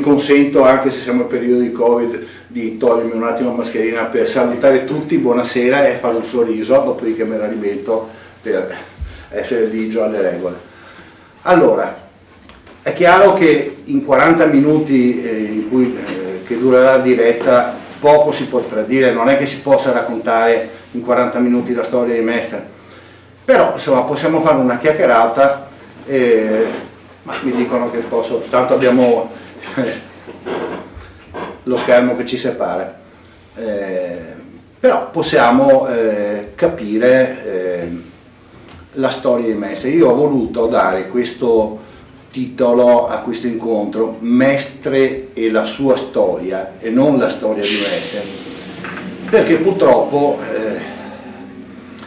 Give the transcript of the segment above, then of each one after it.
consento, anche se siamo in periodo di Covid, di togliermi un attimo la mascherina per salutare tutti, buonasera, e fare un sorriso, dopodiché me la rimetto per essere ligio alle regole. Allora, è chiaro che in 40 minuti che durerà la diretta poco si potrà dire, non è che si possa raccontare in 40 minuti la storia di Mestre, però insomma possiamo fare una chiacchierata, ma mi dicono che posso, tanto abbiamo lo schermo che ci separa, però possiamo capire la storia di Mestre. Io ho voluto dare questo titolo a questo incontro, Mestre e la sua storia, e non la storia di Mestre, perché purtroppo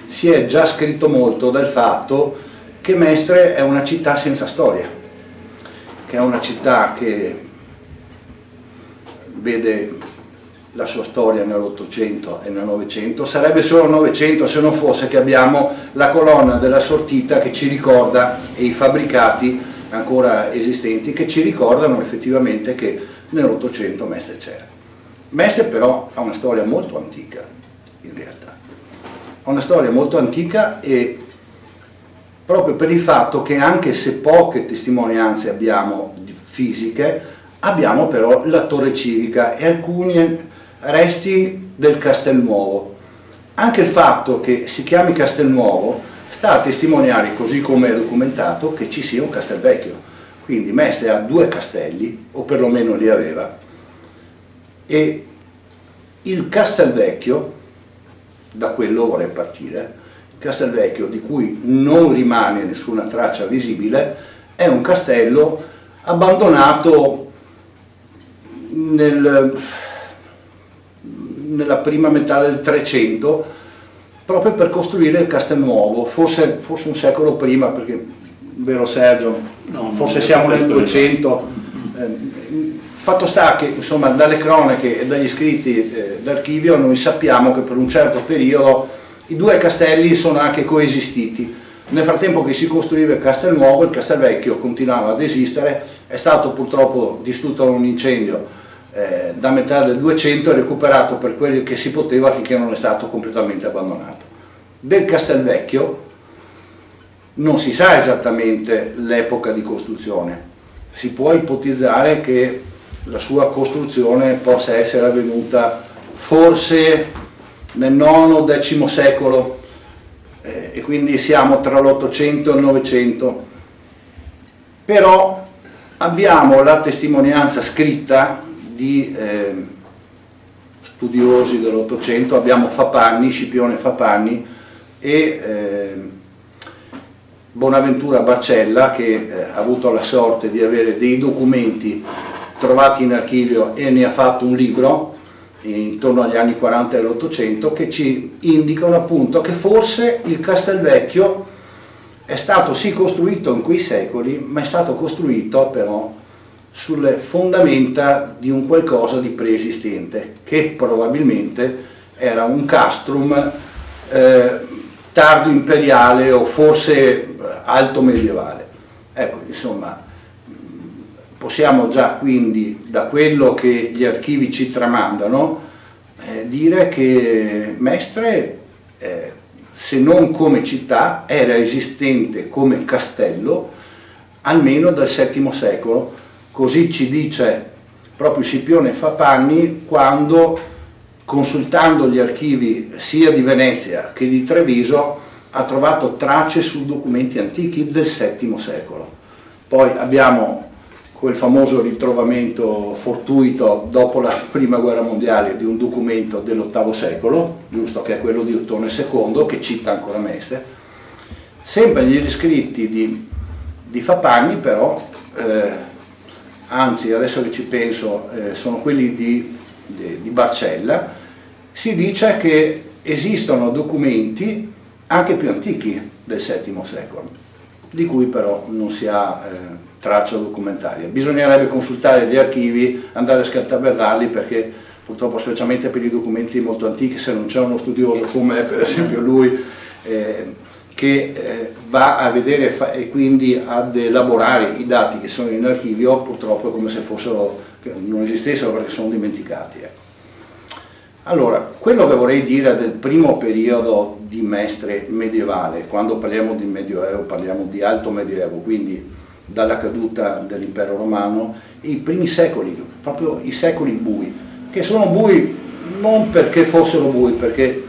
si è già scritto molto del fatto che Mestre è una città senza storia, che è una città che vede la sua storia nell'Ottocento e nel Novecento. Sarebbe solo Novecento se non fosse che abbiamo la colonna della Sortita che ci ricorda, e i fabbricati ancora esistenti che ci ricordano effettivamente che nell'Ottocento Mestre c'era. Mestre però ha una storia molto antica, in realtà. Ha una storia molto antica, e proprio per il fatto che, anche se poche testimonianze abbiamo fisiche, abbiamo però la torre civica e alcuni resti del Castelnuovo. Anche il fatto che si chiami Castelnuovo sta a testimoniare, così come è documentato, che ci sia un Castelvecchio. Quindi Mestre ha due castelli, o perlomeno li aveva, e il Castelvecchio, da quello vorrei partire, il Castelvecchio, di cui non rimane nessuna traccia visibile, è un castello abbandonato nella prima metà del 300, proprio per costruire il Castelnuovo, forse un secolo prima, perché, vero Sergio? No, forse siamo nel 200. Fatto sta che, insomma, dalle cronache e dagli scritti d'archivio noi sappiamo che per un certo periodo i due castelli sono anche coesistiti. Nel frattempo che si costruiva il Castelnuovo, il Castelvecchio continuava ad esistere, è stato purtroppo distrutto da un incendio da metà del 200 e recuperato per quello che si poteva finché non è stato completamente abbandonato. Del Castelvecchio non si sa esattamente l'epoca di costruzione, si può ipotizzare che la sua costruzione possa essere avvenuta forse nel IX-X secolo, e quindi siamo tra l'800 e il 900, però abbiamo la testimonianza scritta di studiosi dell'Ottocento. Abbiamo Fapanni, Scipione Fapanni e Bonaventura Barcella, che ha avuto la sorte di avere dei documenti trovati in archivio e ne ha fatto un libro intorno agli anni 40 dell'Ottocento, che ci indicano appunto che forse il Castelvecchio è stato sì costruito in quei secoli, ma è stato costruito però sulle fondamenta di un qualcosa di preesistente, che probabilmente era un castrum tardo imperiale o forse alto medievale. Ecco, insomma, possiamo già quindi, da quello che gli archivi ci tramandano, dire che Mestre, se non come città, era esistente come castello almeno dal VII secolo. Così ci dice proprio Scipione Fapanni quando, consultando gli archivi sia di Venezia che di Treviso, ha trovato tracce su documenti antichi del VII secolo. Poi abbiamo quel famoso ritrovamento fortuito dopo la Prima Guerra Mondiale di un documento dell'VIII secolo, giusto, che è quello di Ottone II, che cita ancora Mestre. Sempre negli scritti di Fapanni però, anzi adesso che ci penso sono quelli di Barcella, si dice che esistono documenti anche più antichi del VII secolo, di cui però non si ha traccia documentaria. Bisognerebbe consultare gli archivi, andare a scartaberlarli, perché purtroppo, specialmente per i documenti molto antichi, se non c'è uno studioso come per esempio lui, che va a vedere e quindi ad elaborare i dati che sono in archivio, purtroppo è come se fossero che non esistessero perché sono dimenticati. Ecco. Allora, quello che vorrei dire del primo periodo di Mestre medievale, quando parliamo di Medioevo parliamo di Alto Medioevo, quindi dalla caduta dell'impero romano, i primi secoli, proprio i secoli bui, che sono bui non perché fossero bui, perché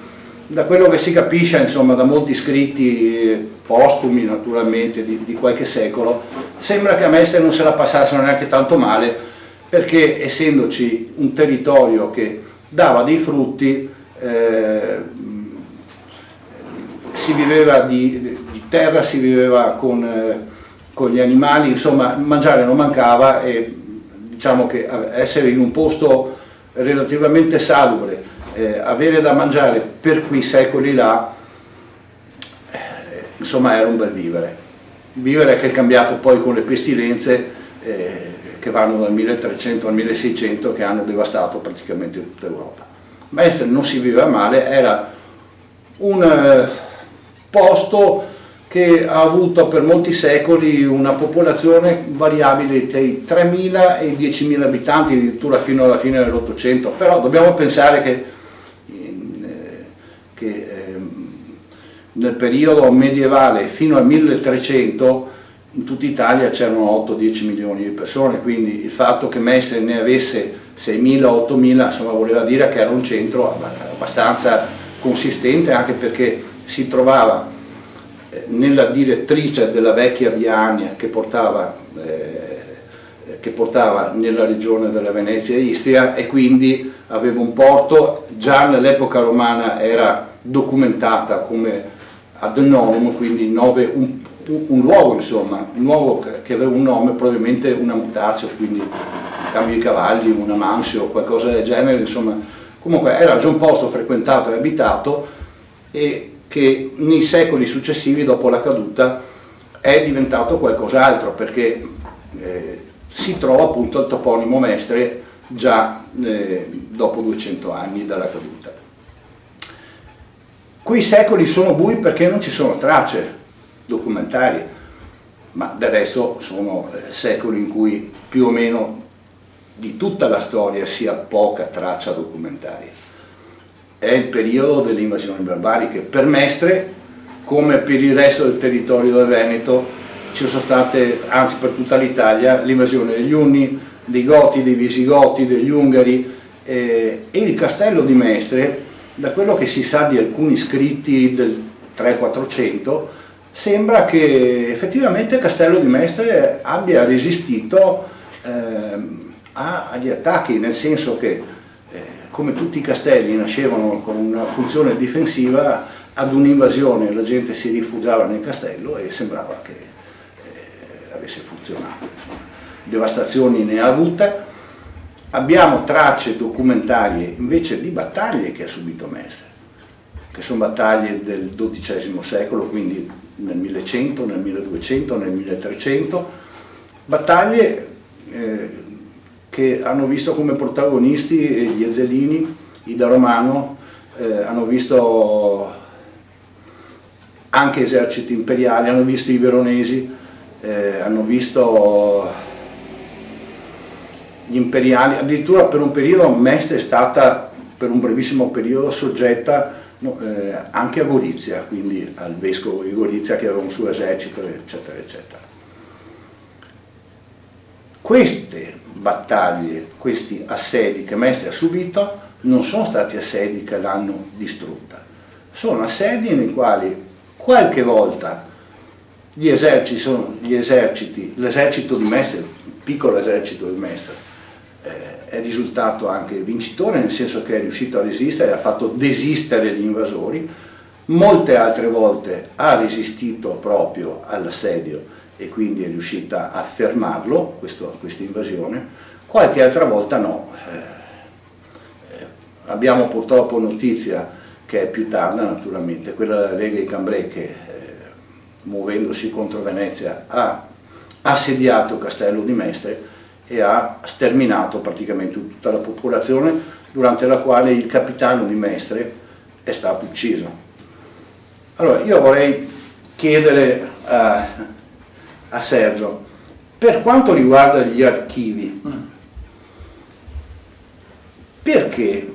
da quello che si capisce, insomma, da molti scritti postumi naturalmente di qualche secolo, sembra che a Mestre non se la passassero neanche tanto male, perché essendoci un territorio che dava dei frutti, si viveva di terra, si viveva con gli animali, insomma mangiare non mancava, e diciamo che essere in un posto relativamente salubre, avere da mangiare per quei secoli là, insomma era un bel vivere che è cambiato poi con le pestilenze che vanno dal 1300 al 1600, che hanno devastato praticamente tutta Europa. Mestre non si viveva male, era un posto che ha avuto per molti secoli una popolazione variabile tra i 3.000 e i 10.000 abitanti, addirittura fino alla fine dell'Ottocento, però dobbiamo pensare che nel periodo medievale fino al 1300 in tutta Italia c'erano 8-10 milioni di persone, quindi il fatto che Mestre ne avesse 6.000-8.000 insomma voleva dire che era un centro abbastanza consistente, anche perché si trovava nella direttrice della vecchia Viania che portava nella regione della Venezia e Istria, e quindi aveva un porto. Già nell'epoca romana era documentata come ad nonum, quindi un luogo, insomma, un luogo che aveva un nome, probabilmente una mutatio, quindi un cambio di cavalli, una mansio o qualcosa del genere, insomma, comunque era già un posto frequentato e abitato, e che nei secoli successivi, dopo la caduta, è diventato qualcos'altro, perché si trova appunto il toponimo Mestre già dopo 200 anni dalla caduta. Quei secoli sono bui perché non ci sono tracce documentarie, ma del resto sono secoli in cui più o meno di tutta la storia si ha poca traccia documentaria. È il periodo delle invasioni barbariche. Per Mestre, come per il resto del territorio del Veneto, ci sono state, anzi per tutta l'Italia, l'invasione degli Unni, dei Goti, dei Visigoti, degli Ungari, e il castello di Mestre, da quello che si sa di alcuni scritti del 300-400, sembra che effettivamente il castello di Mestre abbia resistito agli attacchi, nel senso che come tutti i castelli nascevano con una funzione difensiva, ad un'invasione la gente si rifugiava nel castello e sembrava che avesse funzionato. Insomma, devastazioni ne ha avute. Abbiamo tracce documentarie invece di battaglie che ha subito Mestre, che sono battaglie del XII secolo, quindi nel 1100, nel 1200, nel 1300, battaglie che hanno visto come protagonisti gli Ezzelini, i da Romano, hanno visto anche eserciti imperiali, hanno visto i veronesi, hanno visto gli imperiali. Addirittura per un periodo Mestre è stata, per un brevissimo periodo, soggetta anche a Gorizia, quindi al vescovo di Gorizia che aveva un suo esercito, eccetera, eccetera. Queste battaglie, questi assedi che Mestre ha subito, non sono stati assedi che l'hanno distrutta, sono assedi nei quali qualche volta l'esercito di Mestre, il piccolo esercito di Mestre, è risultato anche vincitore, nel senso che è riuscito a resistere, ha fatto desistere gli invasori. Molte altre volte ha resistito proprio all'assedio e quindi è riuscita a fermarlo, questa invasione. Qualche altra volta no. Abbiamo purtroppo notizia che è più tarda, naturalmente, quella della Lega di Cambrai che, muovendosi contro Venezia, ha assediato il castello di Mestre e ha sterminato praticamente tutta la popolazione, durante la quale il capitano di Mestre è stato ucciso. Allora, io vorrei chiedere a Sergio, per quanto riguarda gli archivi, perché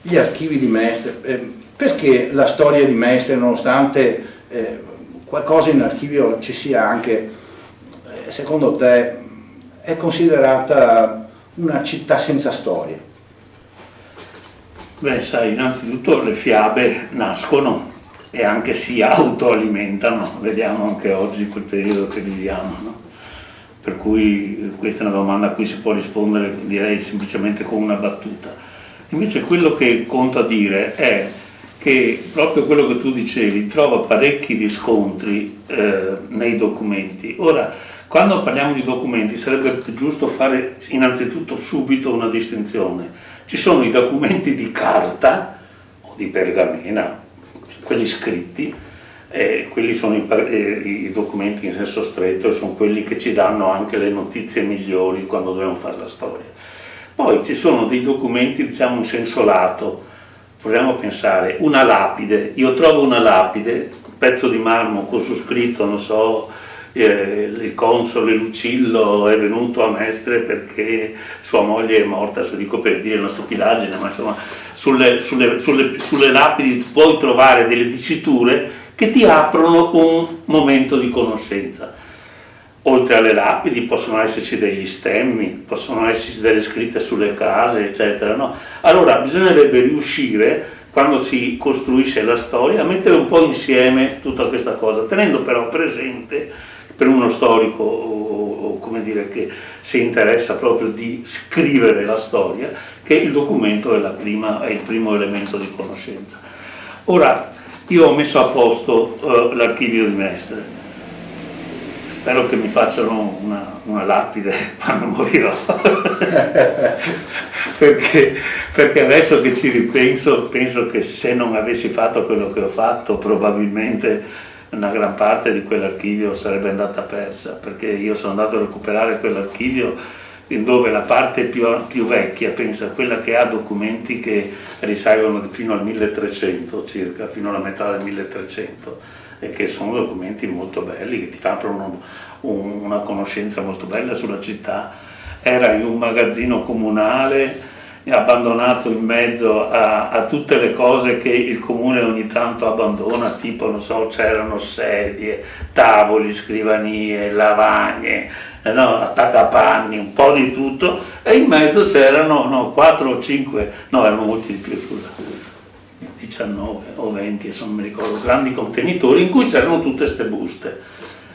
gli archivi di Mestre, perché la storia di Mestre, nonostante qualcosa in archivio ci sia anche, secondo te è considerata una città senza storia? Beh, sai, innanzitutto le fiabe nascono e anche si autoalimentano, vediamo anche oggi quel periodo che viviamo, no? Per cui questa è una domanda a cui si può rispondere, direi, semplicemente con una battuta. Invece quello che conta dire è che proprio quello che tu dicevi trova parecchi riscontri nei documenti. Ora, quando parliamo di documenti sarebbe giusto fare innanzitutto subito una distinzione. Ci sono i documenti di carta o di pergamena, quelli scritti, quelli sono i documenti in senso stretto, sono quelli che ci danno anche le notizie migliori quando dobbiamo fare la storia. Poi ci sono dei documenti, diciamo, in senso lato. Proviamo a pensare, una lapide, io trovo una lapide, un pezzo di marmo con su scritto, non so, il console Lucillo è venuto a Mestre perché sua moglie è morta, se dico per dire una stupidaggine, ma insomma sulle lapidi tu puoi trovare delle diciture che ti aprono un momento di conoscenza. Oltre alle lapidi possono esserci degli stemmi, possono esserci delle scritte sulle case, eccetera, no? Allora bisognerebbe riuscire, quando si costruisce la storia, a mettere un po' insieme tutta questa cosa, tenendo però presente, per uno storico o come dire che si interessa proprio di scrivere la storia, che il documento è il primo elemento di conoscenza. Ora, io ho messo a posto l'archivio di Mestre. Spero che mi facciano una lapide quando morirò, perché adesso che ci ripenso, penso che se non avessi fatto quello che ho fatto, probabilmente una gran parte di quell'archivio sarebbe andata persa, perché io sono andato a recuperare quell'archivio dove la parte più vecchia, pensa, quella che ha documenti che risalgono fino al 1300 circa, fino alla metà del 1300, e che sono documenti molto belli, che ti aprono una conoscenza molto bella sulla città. Era in un magazzino comunale, abbandonato in mezzo a tutte le cose che il comune ogni tanto abbandona, tipo, non so, c'erano sedie, tavoli, scrivanie, lavagne, no, attaccapanni, un po' di tutto, e in mezzo c'erano 4 o 5, no, erano molti di più, scusa, 19 o 20, non mi ricordo, grandi contenitori in cui c'erano tutte queste buste,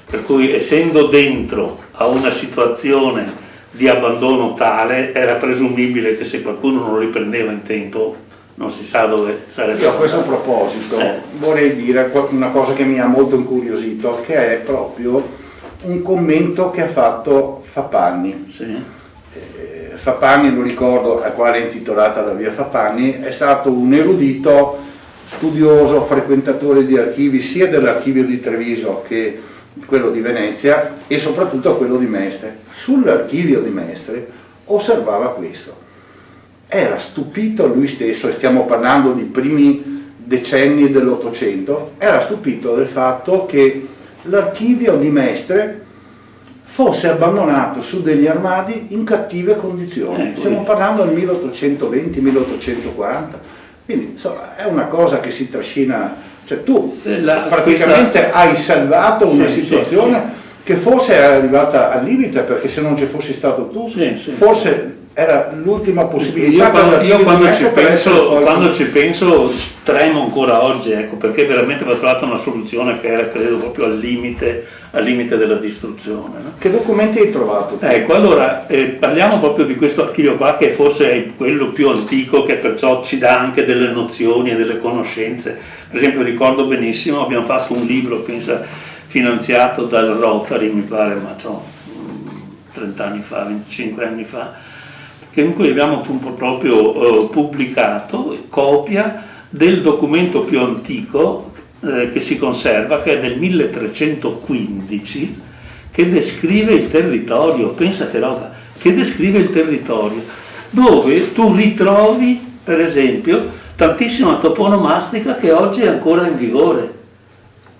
per cui essendo dentro a una situazione di abbandono tale, era presumibile che se qualcuno non lo riprendeva in tempo non si sa dove sarebbe. Io a questo proposito vorrei dire una cosa che mi ha molto incuriosito, che è proprio un commento che ha fatto Fapanni. Sì. Fapanni, lo ricordo, al quale è intitolata la via Fapanni, è stato un erudito, studioso, frequentatore di archivi, sia dell'archivio di Treviso che quello di Venezia e soprattutto quello di Mestre. Sull'archivio di Mestre osservava questo. Era stupito lui stesso, e stiamo parlando di primi decenni dell'Ottocento, era stupito del fatto che l'archivio di Mestre fosse abbandonato su degli armadi in cattive condizioni. Stiamo parlando del 1820-1840, quindi insomma è una cosa che si trascina. Cioè tu praticamente hai salvato una situazione che forse era arrivata al limite, perché se non ci fossi stato tu, forse era l'ultima possibilità. Io quando ci penso tremo ancora oggi, ecco, perché veramente avevo trovato una soluzione che era, credo, proprio al limite della distruzione. No? Che documenti hai trovato? Ecco, allora parliamo proprio di questo archivio qua, che forse è quello più antico, che perciò ci dà anche delle nozioni e delle conoscenze. Per esempio ricordo benissimo, abbiamo fatto un libro, pensa, finanziato dal Rotary, mi pare, ma 30 anni fa, 25 anni fa, in cui abbiamo proprio pubblicato copia del documento più antico che si conserva, che è del 1315, che descrive il territorio, pensa che roba, che descrive il territorio, dove tu ritrovi, per esempio, tantissima toponomastica che oggi è ancora in vigore.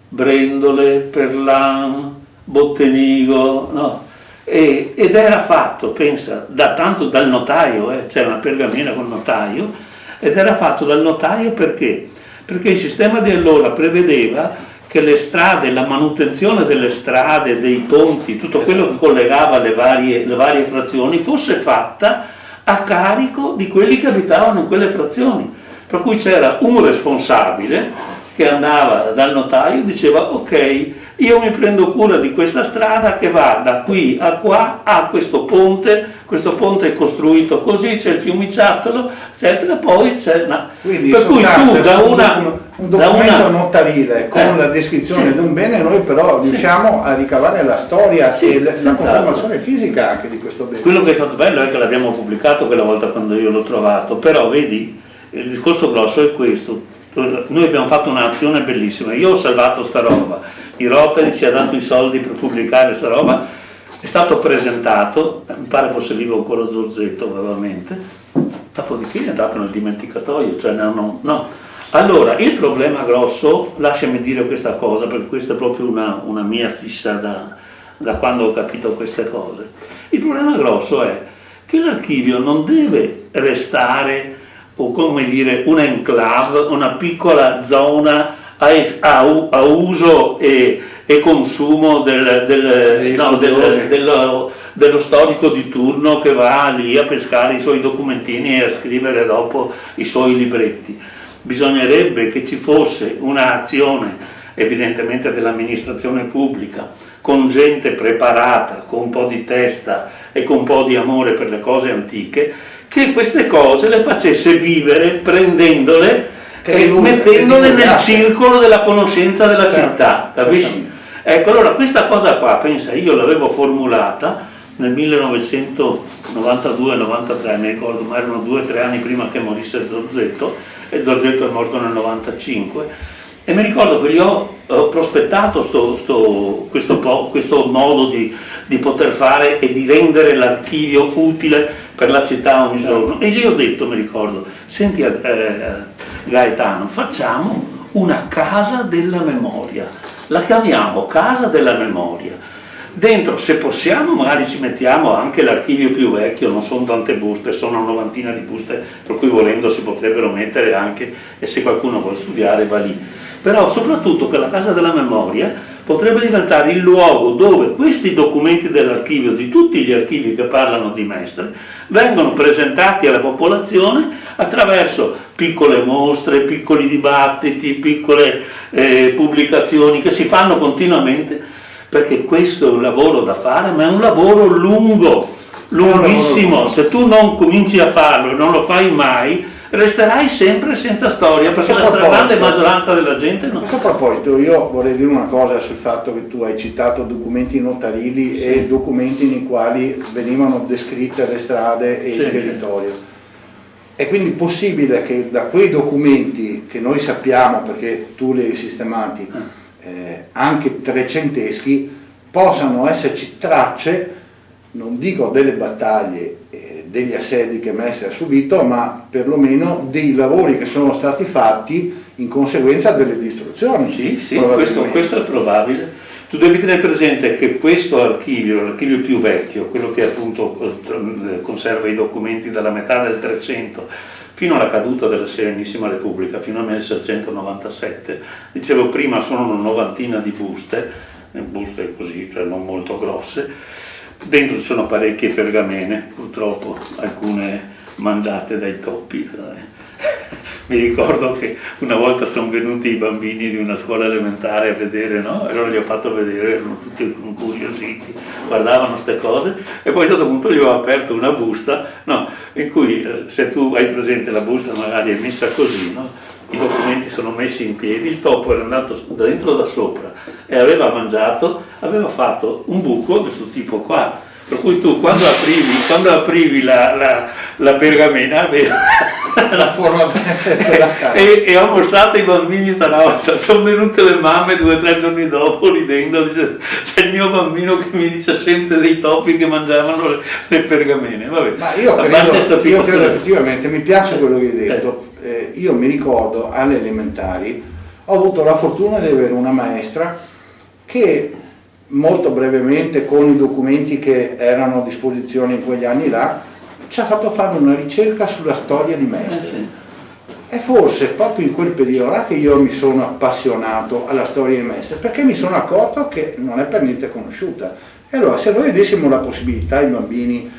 Brendole, Perlan, Bottenigo, no? ed era fatto, pensa, dal notaio, c'era una pergamena col notaio, ed era fatto dal notaio perché il sistema di allora prevedeva che le strade, la manutenzione delle strade, dei ponti, tutto quello che collegava le varie frazioni fosse fatta a carico di quelli che abitavano in quelle frazioni. Per cui c'era un responsabile che andava dal notaio e diceva: ok, io mi prendo cura di questa strada che va da qui a qua, a questo ponte è costruito così, c'è il fiumiciattolo, eccetera, poi c'è una... Quindi per cui tu un documento notarile con la descrizione di un bene, noi però riusciamo a ricavare la storia e la conformazione fisica anche di questo bene. Quello che è stato bello è che l'abbiamo pubblicato quella volta quando io l'ho trovato, però vedi, il discorso grosso è questo. Noi abbiamo fatto un'azione bellissima, io ho salvato sta roba, il Rotary ci ha dato i soldi per pubblicare sta roba, è stato presentato, mi pare fosse vivo ancora Zorzetto veramente, dopodiché è andato nel dimenticatoio, cioè no. Allora, il problema grosso, lasciami dire questa cosa, perché questa è proprio una mia fissa da quando ho capito queste cose. Il problema grosso è che l'archivio non deve restare, o come dire, un enclave, una piccola zona a uso e consumo dello storico di turno che va lì a pescare i suoi documentini e a scrivere dopo i suoi libretti. Bisognerebbe che ci fosse un'azione evidentemente dell'amministrazione pubblica, con gente preparata, con un po' di testa e con un po' di amore per le cose antiche, che queste cose le facesse vivere prendendole e mettendole nel circolo della conoscenza della città, capisci? Ecco, allora questa cosa qua, pensa, io l'avevo formulata nel 1992-93, mi ricordo, ma erano 2 o 3 anni prima che morisse Zorzetto, e Zorzetto è morto nel 95, e mi ricordo che gli ho prospettato questo modo di poter fare e di rendere l'archivio utile per la città ogni giorno, e gli ho detto, mi ricordo: senti Gaetano, facciamo una casa della memoria, la chiamiamo Casa della Memoria. Dentro, se possiamo, magari ci mettiamo anche l'archivio più vecchio, non sono tante buste, sono una novantina di buste, per cui volendo si potrebbero mettere anche, e se qualcuno vuole studiare va lì. Però soprattutto che la Casa della Memoria potrebbe diventare il luogo dove questi documenti dell'archivio, di tutti gli archivi che parlano di Mestre, vengono presentati alla popolazione attraverso piccole mostre, piccoli dibattiti, piccole pubblicazioni che si fanno continuamente, perché questo è un lavoro da fare, ma è un lavoro lunghissimo. Se tu non cominci a farlo e non lo fai mai, resterai sempre senza storia, perché la stragrande maggioranza della gente non... A questo proposito, io vorrei dire una cosa sul fatto che tu hai citato documenti notarili e documenti nei quali venivano descritte le strade e il territorio. È quindi possibile che da quei documenti che noi sappiamo, perché tu li hai sistemati, anche trecenteschi, possano esserci tracce, non dico delle battaglie, degli assedi che Mestre ha subito, ma perlomeno dei lavori che sono stati fatti in conseguenza delle distruzioni. Sì, questo è probabile. Tu devi tenere presente che questo archivio, l'archivio più vecchio, quello che appunto conserva i documenti dalla metà del 300 fino alla caduta della Serenissima Repubblica, fino al 1797, dicevo prima, sono una novantina di buste così, cioè non molto grosse. Dentro ci sono parecchie pergamene, purtroppo alcune mangiate dai topi. Mi ricordo che una volta sono venuti i bambini di una scuola elementare a vedere, no? Allora gli ho fatto vedere, erano tutti incuriositi, guardavano queste cose, e poi a un certo punto gli ho aperto una busta, no? In cui, se tu hai presente la busta magari è messa così, no? I documenti sono messi in piedi, il topo era andato dentro da sopra e aveva mangiato, aveva fatto un buco di questo tipo qua, per cui tu quando aprivi la pergamena aveva la forma e ho mostrato ai bambini sta roba, sono venute le mamme 2 o 3 giorni dopo ridendo, dice, c'è il mio bambino che mi dice sempre dei topi che mangiavano le pergamene. Vabbè, ma io credo effettivamente, mi piace quello che hai detto. Io mi ricordo alle elementari ho avuto la fortuna di avere una maestra che molto brevemente con i documenti che erano a disposizione in quegli anni là, ci ha fatto fare una ricerca sulla storia di Mestre. Sì. E forse proprio in quel periodo là che io mi sono appassionato alla storia di Mestre, perché mi sono accorto che non è per niente conosciuta. E allora se noi dessimo la possibilità ai bambini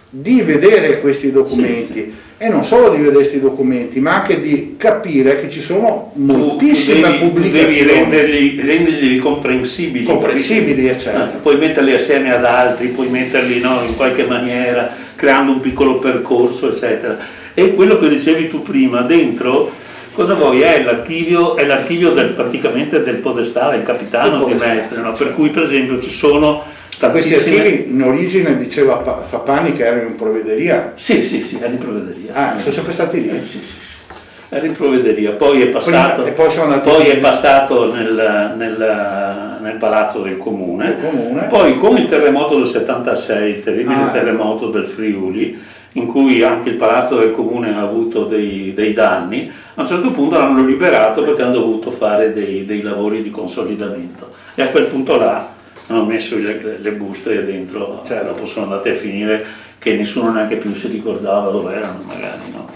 di vedere questi documenti, sì. E non solo di vedere questi documenti, ma anche di capire che ci sono moltissime pubblicazioni. Devi renderli comprensibili, eccetera. Puoi metterli assieme ad altri, puoi metterli, no, in qualche maniera, creando un piccolo percorso, eccetera. E quello che dicevi tu prima, dentro, cosa vuoi? È l'archivio praticamente del podestà, del capitano di Mestre, no? Per cui per esempio ci sono questi archivi in origine diceva Fapani che erano in provvederia. Sì, era in provvederia. Ah, sono sempre stati lì? Sì. Era in provvederia, poi è passato, è passato nel palazzo del comune. Poi con il terremoto del 76, il terribile terremoto del Friuli, in cui anche il palazzo del comune ha avuto dei danni, a un certo punto l'hanno liberato perché hanno dovuto fare dei lavori di consolidamento, e a quel punto là hanno messo le buste dentro, certo. Dopo sono andate a finire che nessuno neanche più si ricordava dove erano, magari, no?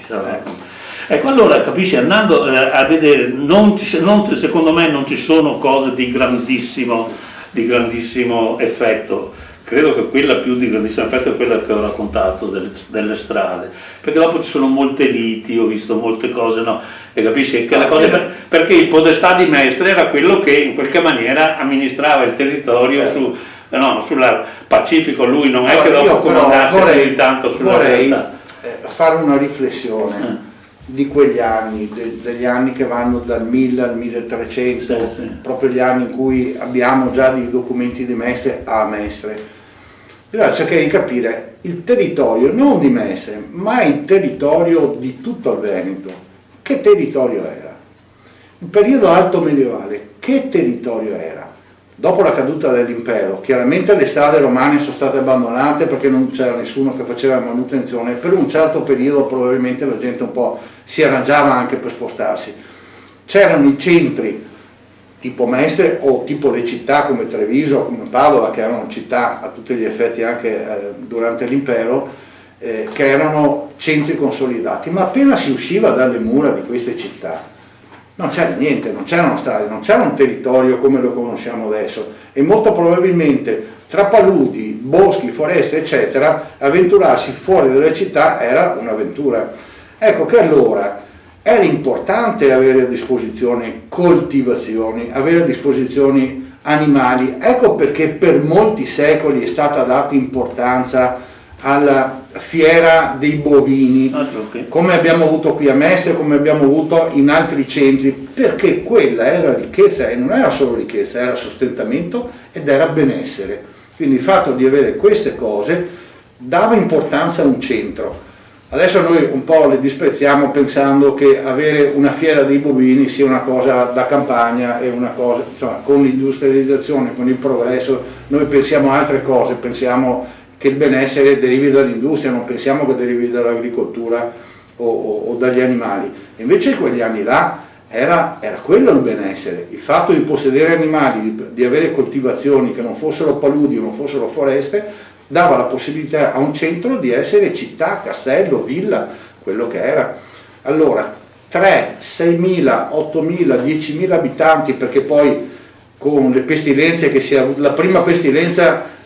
Ecco, allora capisci, andando a vedere, secondo me non ci sono cose di grandissimo effetto. Credo che quella più di grandissimo effetto è quella che ho raccontato delle strade, perché dopo ci sono molte liti, ho visto molte cose, no? E capisci che la cosa, perché il podestà di Mestre era quello che in qualche maniera amministrava il territorio sulla Pacifico, lui non è che dopo comandasse più tanto sulla realtà. Fare una riflessione di quegli anni, degli anni che vanno dal 1000 al 1300, sì. Proprio gli anni in cui abbiamo già dei documenti di Mestre a Mestre. Bisogna cercare di capire il territorio, non di Mestre, ma il territorio di tutto il Veneto. Che territorio era? Il periodo alto medievale, che territorio era? Dopo la caduta dell'impero, chiaramente le strade romane sono state abbandonate perché non c'era nessuno che faceva manutenzione, per un certo periodo probabilmente la gente un po' si arrangiava anche per spostarsi. C'erano i centri tipo Mestre o tipo le città come Treviso, come Padova, che erano città a tutti gli effetti anche durante l'impero, che erano centri consolidati, ma appena si usciva dalle mura di queste città non c'era niente, non c'erano strade, non c'era un territorio come lo conosciamo adesso, e molto probabilmente tra paludi, boschi, foreste eccetera, avventurarsi fuori dalle città era un'avventura. Ecco che allora era importante avere a disposizione coltivazioni, avere a disposizione animali. Ecco perché per molti secoli è stata data importanza alla fiera dei bovini, come abbiamo avuto qui a Mestre, come abbiamo avuto in altri centri, perché quella era ricchezza, e non era solo ricchezza, era sostentamento ed era benessere. Quindi il fatto di avere queste cose dava importanza a un centro. Adesso noi un po' le disprezziamo pensando che avere una fiera dei bovini sia una cosa da campagna, e una cosa, insomma, con l'industrializzazione, con il progresso, noi pensiamo a altre cose, pensiamo che il benessere derivi dall'industria, non pensiamo che derivi dall'agricoltura o dagli animali. Invece in quegli anni là era quello il benessere, il fatto di possedere animali, di avere coltivazioni che non fossero paludi o non fossero foreste, dava la possibilità a un centro di essere città, castello, villa, quello che era. Allora 3, 6.000, 8.000, 10.000 abitanti, perché poi con le pestilenze che si è avuta, la prima pestilenza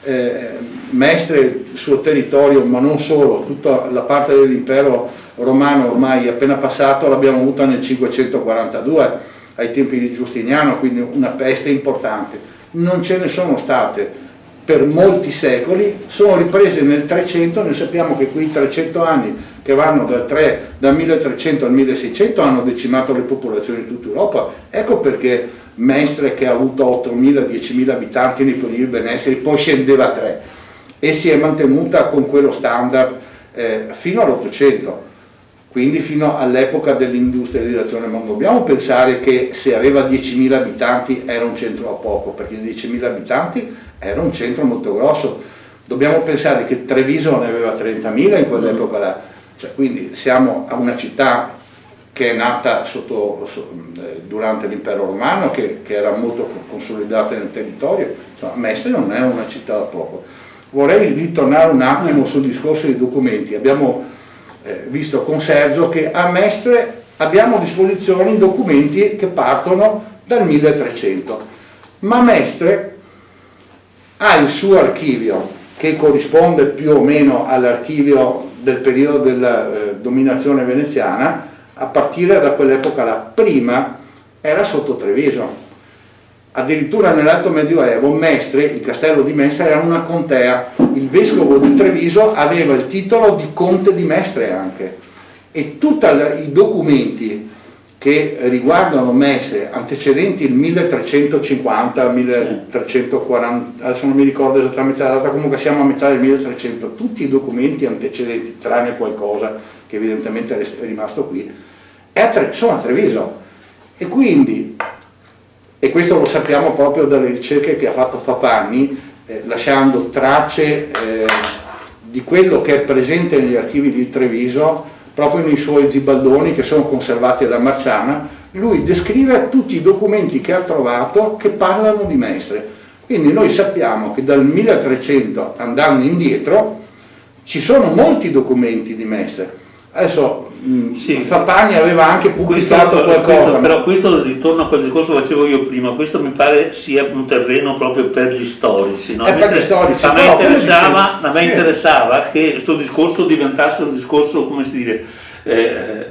Mestre, il suo territorio, ma non solo, tutta la parte dell'impero romano ormai appena passato l'abbiamo avuta nel 542, ai tempi di Giustiniano, quindi una peste importante. Non ce ne sono state per molti secoli, sono riprese nel 300, noi sappiamo che quei 300 anni che vanno dal 1300 al 1600 hanno decimato le popolazioni di tutta Europa. Ecco perché Mestre, che ha avuto 8.000, 10.000 abitanti nei periodi di benessere, poi scendeva a 3 e si è mantenuta con quello standard fino all'800, quindi fino all'epoca dell'industrializzazione. Ma non dobbiamo pensare che se aveva 10.000 abitanti era un centro a poco, perché 10.000 abitanti era un centro molto grosso. Dobbiamo pensare che Treviso ne aveva 30.000 in quell'epoca là, cioè, quindi siamo a una città che è nata durante l'impero romano, che era molto consolidata nel territorio. Insomma, Mestre non è una città da poco. Vorrei ritornare un attimo sul discorso dei documenti. Abbiamo visto con Sergio che a Mestre abbiamo a disposizione documenti che partono dal 1300, ma Mestre ha il suo archivio che corrisponde più o meno all'archivio del periodo della dominazione veneziana. A partire da quell'epoca là, prima era sotto Treviso, addirittura nell'Alto Medioevo Mestre, il castello di Mestre era una contea, il vescovo di Treviso aveva il titolo di conte di Mestre anche, e tutti i documenti che riguardano Mestre, antecedenti il 1350, 1340, adesso non mi ricordo esattamente la data, comunque siamo a metà del 1300, tutti i documenti antecedenti, tranne qualcosa che evidentemente è rimasto qui, sono a Treviso. E quindi, e questo lo sappiamo proprio dalle ricerche che ha fatto Fapanni, lasciando tracce di quello che è presente negli archivi di Treviso, proprio nei suoi zibaldoni che sono conservati alla Marciana, lui descrive tutti i documenti che ha trovato che parlano di Mestre. Quindi noi sappiamo che dal 1300 andando indietro ci sono molti documenti di Mestre. Adesso sì, Fapanni aveva anche pubblicato qualcosa. Però questo ritorno a quel discorso che facevo io prima, questo mi pare sia un terreno proprio per gli storici. No? Per gli storici. A me interessava che questo discorso diventasse un discorso, come si dire,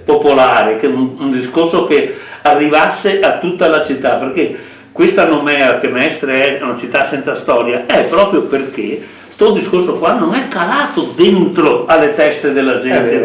popolare, che un discorso che arrivasse a tutta la città, perché questa nomea che Mestre è una città senza storia è proprio perché sto discorso qua non è calato dentro alle teste della gente,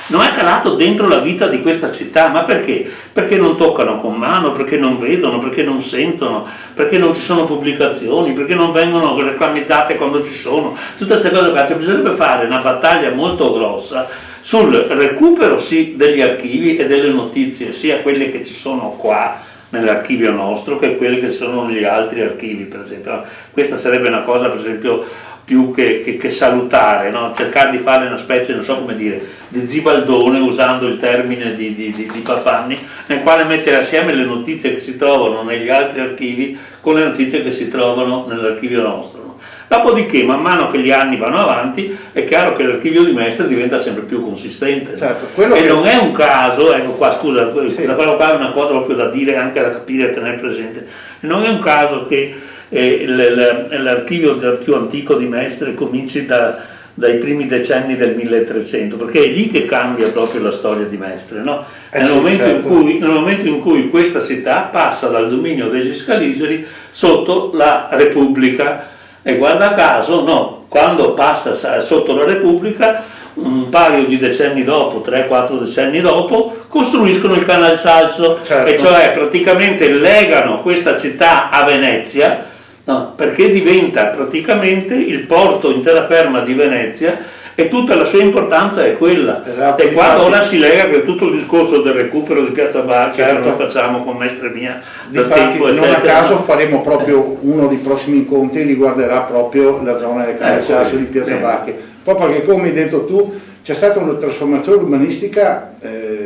non è calato dentro la vita di questa città. Ma perché? Perché non toccano con mano, perché non vedono, perché non sentono, perché non ci sono pubblicazioni, perché non vengono reclamizzate quando ci sono, tutte queste cose qua. Cioè, bisognerebbe fare una battaglia molto grossa sul recupero sì degli archivi e delle notizie, sia quelle che ci sono qua nell'archivio nostro che quelle che sono negli altri archivi, per esempio. Questa sarebbe una cosa, per esempio, più che salutare, no? Cercare di fare una specie, non so come dire, di zibaldone, usando il termine di Fapanni, nel quale mettere assieme le notizie che si trovano negli altri archivi con le notizie che si trovano nell'archivio nostro. No? Dopodiché, man mano che gli anni vanno avanti, è chiaro che l'archivio di Mestre diventa sempre più consistente. Certo, e non è un caso, ecco qua, scusa, questa qua è una cosa proprio da dire, anche da capire e tenere presente. Non è un caso che l'archivio più antico di Mestre cominci dai primi decenni del 1300, perché è lì che cambia proprio la storia di Mestre, no? Nel momento in cui questa città passa dal dominio degli Scaliseri sotto la Repubblica. E guarda caso, no, quando passa sotto la Repubblica, un paio di decenni dopo, 3-4 decenni dopo, costruiscono il Canal Salso, certo. E cioè praticamente legano questa città a Venezia, no, perché diventa praticamente il porto in terraferma di Venezia, e tutta la sua importanza è quella. Esatto, e quando ora si lega che tutto il discorso del recupero di Piazza Barca, certo, che noi facciamo con Mestre Mia da tempo, non a caso faremo proprio uno dei prossimi incontri, riguarderà proprio la zona del Canal Salso di Piazza Barca, proprio perché, come hai detto tu, c'è stata una trasformazione urbanistica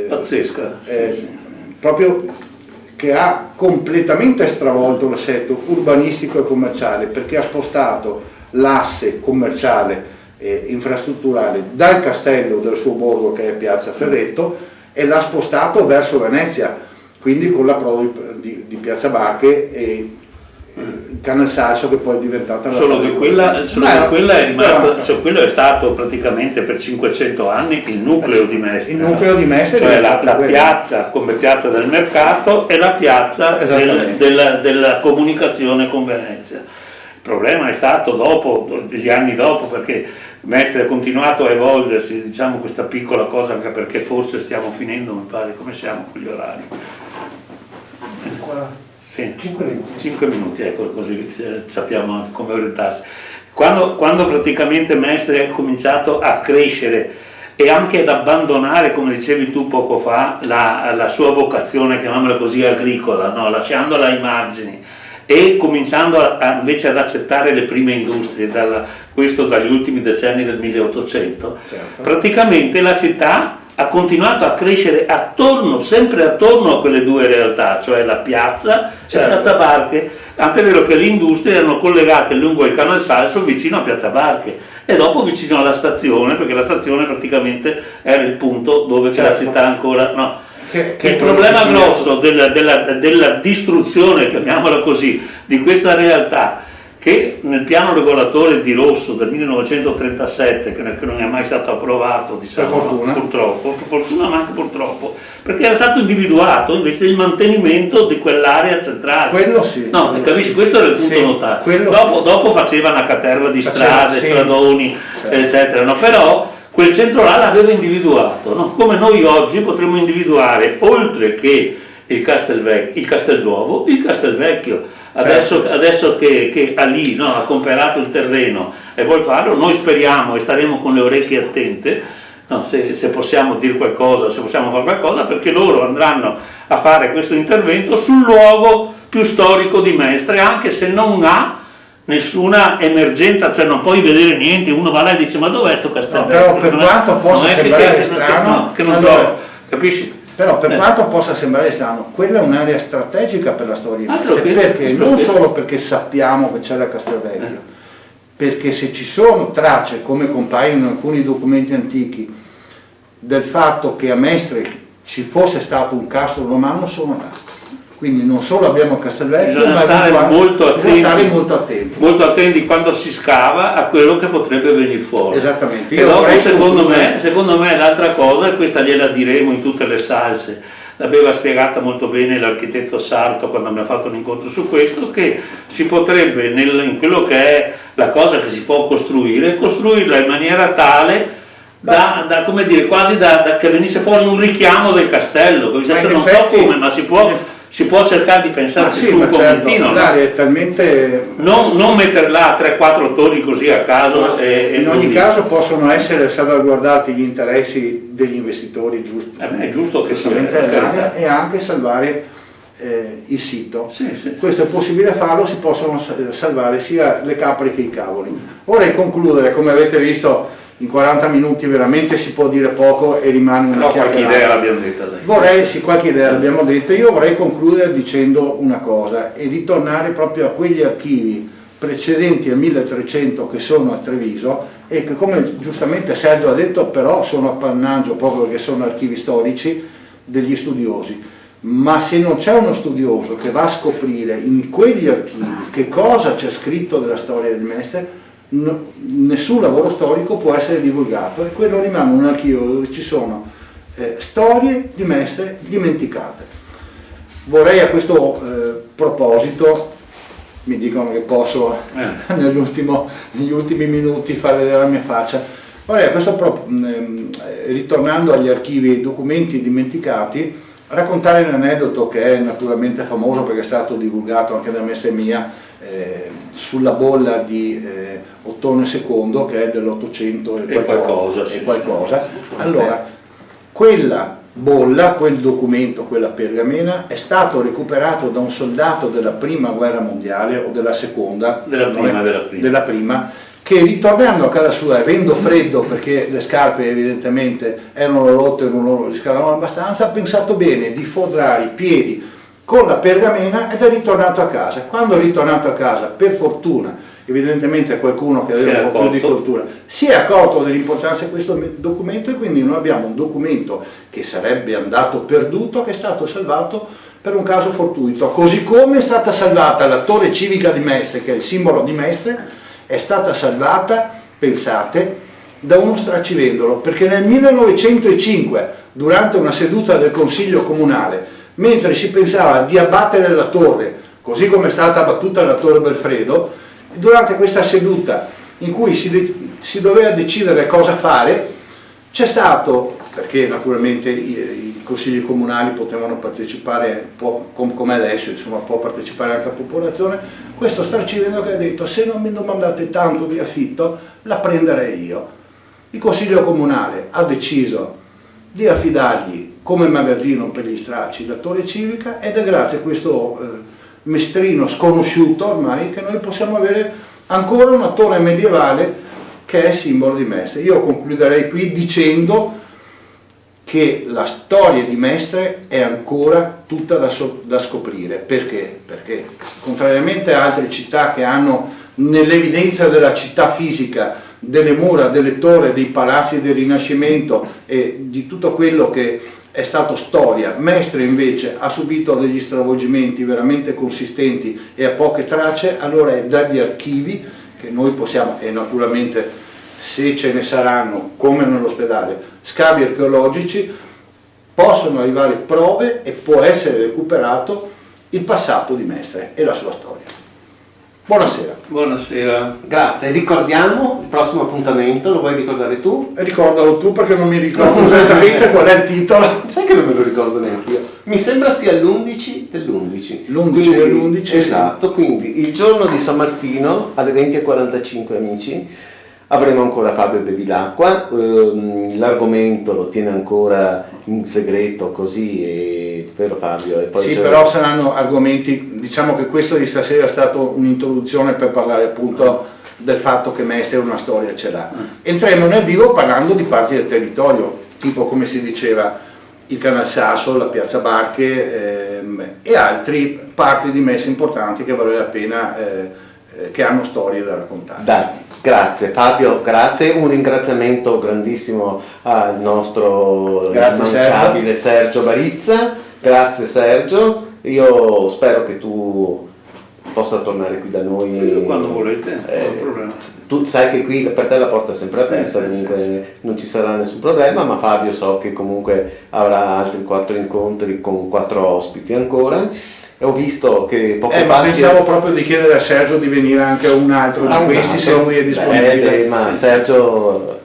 pazzesca, proprio che ha completamente stravolto l'assetto urbanistico e commerciale, perché ha spostato l'asse commerciale infrastrutturale dal castello del suo borgo, che è Piazza Ferretto, e l'ha spostato verso Venezia, quindi con l'approdo di Piazza Barche e il Canal Salso, che poi è diventata la solo che quella è rimasta, cioè quello è stato praticamente per 500 anni il nucleo di Mestre. Il nucleo di Mestre, cioè la piazza come piazza del mercato e la piazza della comunicazione con Venezia. Il problema è stato degli anni dopo, perché Mestre ha continuato a evolversi, diciamo, questa piccola cosa, anche perché forse stiamo finendo, mi pare, come siamo con gli orari? Sì. 5 minuti, ecco, così sappiamo anche come orientarsi. Quando praticamente Mestre ha cominciato a crescere e anche ad abbandonare, come dicevi tu poco fa, la sua vocazione, chiamiamola così, agricola, no? Lasciandola ai margini e cominciando invece ad accettare le prime industrie, questo dagli ultimi decenni del 1800, certo. Praticamente la città ha continuato a crescere sempre attorno a quelle due realtà, cioè la piazza e Piazza Barche, tant'è vero che le industrie erano collegate lungo il Canal Salso vicino a Piazza Barche e dopo vicino alla stazione, perché la stazione praticamente era il punto dove la città ancora... No. Il problema grosso della distruzione, chiamiamola così, di questa realtà, che nel piano regolatore di Rosso del 1937, che non è mai stato approvato, diciamo, purtroppo, per fortuna ma anche purtroppo, perché era stato individuato invece il mantenimento di quell'area centrale. Quello sì. No, capisci? Questo era il punto notare. Dopo faceva una caterva di strade, stradoni, eccetera, no? Però quel centro là l'aveva individuato, no? Come noi oggi potremmo individuare, oltre che il Castelnuovo, il Castelvecchio. Adesso che Ali, no, ha comprato il terreno e vuol farlo, noi speriamo e staremo con le orecchie attente, no, se possiamo dire qualcosa, se possiamo fare qualcosa, perché loro andranno a fare questo intervento sul luogo più storico di Mestre, anche se non ha nessuna emergenza, cioè non puoi vedere niente, uno va là e dice ma dov'è sto Castelvecchio? No, però per quanto possa sembrare strano, che non trovo, capisci? Però per quanto possa sembrare strano, quella è un'area strategica per la storia di Mestre, perché non solo perché sappiamo che c'è la Castelvecchio, perché se ci sono tracce, come compaiono in alcuni documenti antichi, del fatto che a Mestre ci fosse stato un castro romano, sono là. Quindi non solo abbiamo Castelvecchio, ma stare molto attenti. Molto attenti quando si scava a quello che potrebbe venire fuori. Esattamente. E dopo secondo me l'altra cosa, e questa gliela diremo in tutte le salse, l'aveva spiegata molto bene l'architetto Sarto quando abbiamo fatto un incontro su questo, che si potrebbe in quello che è la cosa che si può costruirla in maniera tale da come dire, quasi da che venisse fuori un richiamo del castello, non so come, ma si può cercare di pensarci su un commentino, l'area è talmente... non mettere là 3-4 torri così a caso. In ogni caso possono essere salvaguardati gli interessi degli investitori, giusto? È giusto che sia. E anche salvare il sito. Sì. Questo è possibile farlo, si possono salvare sia le capre che i cavoli. Vorrei concludere, come avete visto, in 40 minuti veramente si può dire poco e rimane una chiacchierata. Qualche idea l'abbiamo detta. Qualche idea l'abbiamo detta. Io vorrei concludere dicendo una cosa e ritornare proprio a quegli archivi precedenti al 1300 che sono a Treviso e che, come giustamente Sergio ha detto, però sono appannaggio proprio perché sono archivi storici degli studiosi. Ma se non c'è uno studioso che va a scoprire in quegli archivi che cosa c'è scritto della storia di Mestre, nessun lavoro storico può essere divulgato e quello rimane un archivio dove ci sono storie di Mestre dimenticate. Vorrei a questo proposito, mi dicono che posso negli ultimi minuti far vedere la mia faccia, vorrei a questo ritornando agli archivi e documenti dimenticati, raccontare un aneddoto che è naturalmente famoso perché è stato divulgato anche da Mestre Mia, sulla bolla di Ottone II, che è dell'800 e qualcosa. Allora, quella bolla, quel documento, quella pergamena è stato recuperato da un soldato della prima guerra mondiale o della seconda, della prima, che ritornando a casa sua, avendo freddo perché le scarpe evidentemente erano rotte e non riscaldavano abbastanza, ha pensato bene di fodrare i piedi con la pergamena ed è ritornato a casa. Quando è ritornato a casa, per fortuna, evidentemente qualcuno che aveva un po' più di cultura si è accorto dell'importanza di questo documento e quindi noi abbiamo un documento che sarebbe andato perduto, che è stato salvato per un caso fortuito, così come è stata salvata la torre civica di Mestre, che è il simbolo di Mestre, è stata salvata, pensate, da uno straccivedolo, perché nel 1905, durante una seduta del Consiglio Comunale, mentre si pensava di abbattere la torre, così come è stata abbattuta la torre Belfredo, durante questa seduta in cui si doveva decidere cosa fare, c'è stato, perché naturalmente i consigli comunali potevano partecipare, come adesso, insomma, può partecipare anche la popolazione, questo straccivedolo che ha detto: se non mi domandate tanto di affitto, la prenderei io. Il consiglio comunale ha deciso di affidargli come magazzino per gli stracci la torre civica ed è grazie a questo mestrino sconosciuto ormai che noi possiamo avere ancora una torre medievale che è simbolo di Mestre. Io concluderei qui dicendo che la storia di Mestre è ancora tutta da scoprire. Perché? Perché contrariamente a altre città che hanno nell'evidenza della città fisica, delle mura, delle torri, dei palazzi del Rinascimento e di tutto quello che è stato storia, Mestre invece ha subito degli stravolgimenti veramente consistenti e ha poche tracce. Allora è dagli archivi che noi possiamo, e naturalmente se ce ne saranno, come nell'ospedale, scavi archeologici, possono arrivare prove e può essere recuperato il passato di Mestre e la sua storia. Buonasera. Buonasera. Grazie, ricordiamo il prossimo appuntamento, lo vuoi ricordare tu? Ricordalo tu perché non mi ricordo esattamente qual è il titolo. Sai che non me lo ricordo neanche io. Mi sembra sia l'11 dell'11. L'11 dell'11. Esatto, sì. Quindi il giorno di San Martino alle 20:45 amici. Avremo ancora Fabio Bevilacqua, l'argomento lo tiene ancora in segreto così, vero Fabio? E poi sì, però saranno argomenti, diciamo che questo di stasera è stato un'introduzione per parlare appunto del fatto che Mestre una storia ce l'ha. Entriamo nel vivo parlando di parti del territorio, tipo come si diceva il Canal Sasso, la Piazza Barche e altre parti di Mestre importanti che vale la pena, che hanno storie da raccontare. Dai. Grazie Fabio, grazie, un ringraziamento grandissimo al nostro immancabile Sergio Barizza, grazie Sergio, io spero che tu possa tornare qui da noi quando volete, non ho problema. Tu sai che qui per te la porta è sempre aperta, comunque non ci sarà nessun problema, ma Fabio so che comunque avrà altri 4 incontri con 4 ospiti ancora. Ho visto che ma pensavo proprio di chiedere a Sergio di venire anche a un altro di questi, se lui è disponibile. Ma sì, Sergio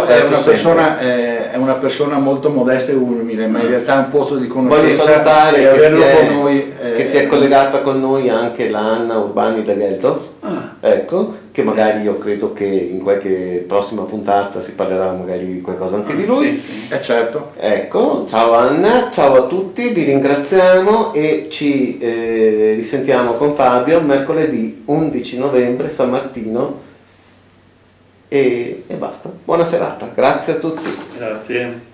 è una persona molto modesta e umile, ma in realtà è un posto di conoscenza. Voglio salutare e averlo con noi. Che si è collegata con noi anche l'Anna Urbani da Gelto, ecco, che magari io credo che in qualche prossima puntata si parlerà magari di qualcosa anche di lui. Sì. Certo. Ecco, ciao Anna, ciao a tutti, vi ringraziamo e ci risentiamo con Fabio mercoledì 11 novembre, San Martino. E basta. Buona serata, grazie a tutti. Grazie.